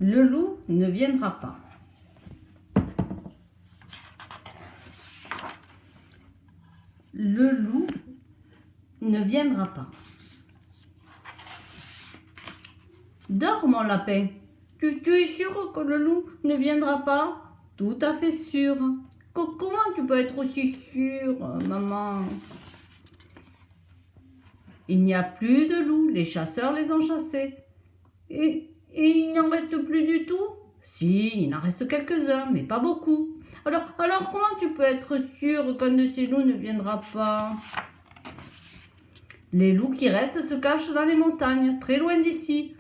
Le loup ne viendra pas. Le loup ne viendra pas. Dors, mon lapin. Tu es sûr que le loup ne viendra pas? Tout à fait sûr. Comment tu peux être aussi sûr, maman? Il n'y a plus de loups, les chasseurs les ont chassés. Et il n'en reste plus du tout? Si, il en reste quelques-uns, mais pas beaucoup. Alors comment tu peux être sûr qu'un de ces loups ne viendra pas? Les loups qui restent se cachent dans les montagnes, très loin d'ici.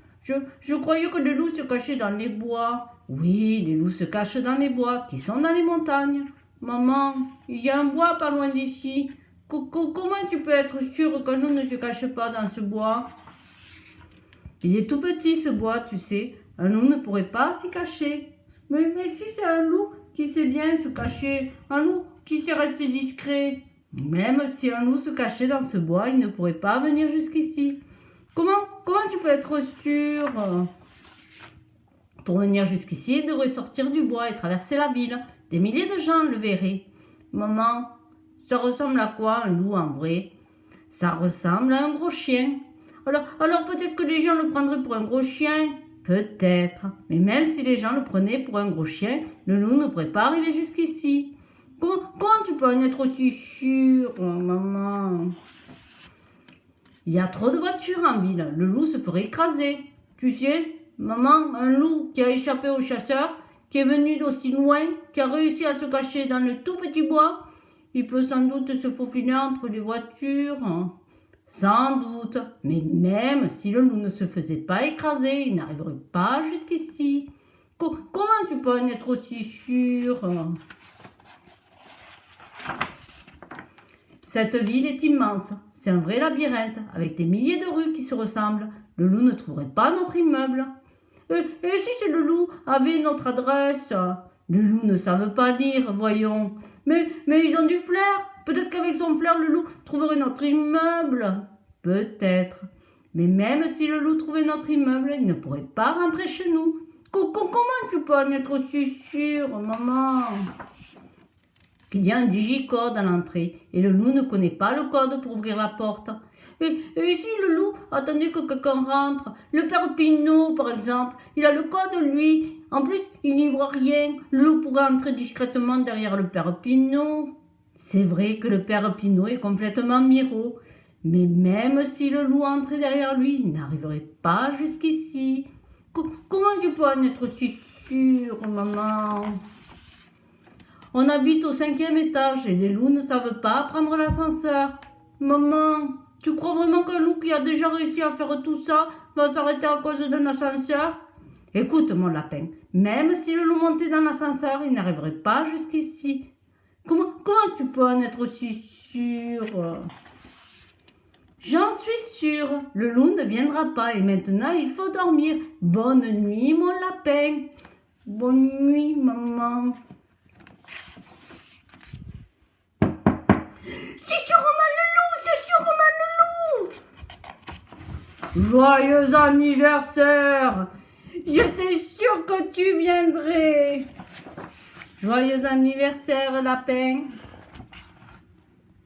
Je croyais que les loups se cachaient dans les bois. Oui, les loups se cachent dans les bois, qui sont dans les montagnes. Maman, il y a un bois pas loin d'ici. Comment tu peux être sûr qu'un loup ne se cache pas dans ce bois? Il est tout petit ce bois, tu sais. Un loup ne pourrait pas s'y cacher. Mais si c'est un loup qui sait bien se cacher, un loup qui sait rester discret, même si un loup se cachait dans ce bois, il ne pourrait pas venir jusqu'ici. Comment tu peux être sûr? Pour venir jusqu'ici, il devrait sortir du bois et traverser la ville. Des milliers de gens le verraient. Maman, ça ressemble à quoi un loup en vrai? Ça ressemble à un gros chien. Alors peut-être que les gens le prendraient pour un gros chien? Peut-être. Mais même si les gens le prenaient pour un gros chien, le loup ne pourrait pas arriver jusqu'ici. Comment tu peux en être aussi sûr, maman? Il y a trop de voitures en ville. Le loup se ferait écraser. Tu sais, maman, un loup qui a échappé aux chasseurs, qui est venu d'aussi loin, qui a réussi à se cacher dans le tout petit bois, il peut sans doute se faufiler entre les voitures. Sans doute. Mais même si le loup ne se faisait pas écraser, il n'arriverait pas jusqu'ici. Comment tu peux en être aussi sûr? Cette ville est immense. C'est un vrai labyrinthe, avec des milliers de rues qui se ressemblent. Le loup ne trouverait pas notre immeuble. Et si le loup avait notre adresse? Les loups ne savent pas lire, voyons. Mais ils ont du flair. Peut-être qu'avec son flair, le loup trouverait notre immeuble. Peut-être. Mais même si le loup trouvait notre immeuble, il ne pourrait pas rentrer chez nous. Comment tu peux en être aussi sûr, maman? Il y a un digicode à l'entrée et le loup ne connaît pas le code pour ouvrir la porte. Et si le loup attendait que quelqu'un rentre, le père Pinot par exemple, il a le code lui. En plus, il n'y voit rien. Le loup pourrait entrer discrètement derrière le père Pinot. C'est vrai que le père Pinot est complètement miraud. Mais même si le loup entrait derrière lui, il n'arriverait pas jusqu'ici. Comment tu peux en être si sûr, maman? On habite au 5e étage et les loups ne savent pas prendre l'ascenseur. Maman, tu crois vraiment qu'un loup qui a déjà réussi à faire tout ça va s'arrêter à cause d'un ascenseur? Écoute, mon lapin, même si le loup montait dans l'ascenseur, il n'arriverait pas jusqu'ici. Comment tu peux en être aussi sûr? J'en suis sûre, le loup ne viendra pas et maintenant il faut dormir. Bonne nuit, mon lapin. Bonne nuit, maman. C'est sûrement le loup! Joyeux anniversaire! J'étais sûre que tu viendrais! Joyeux anniversaire, lapin!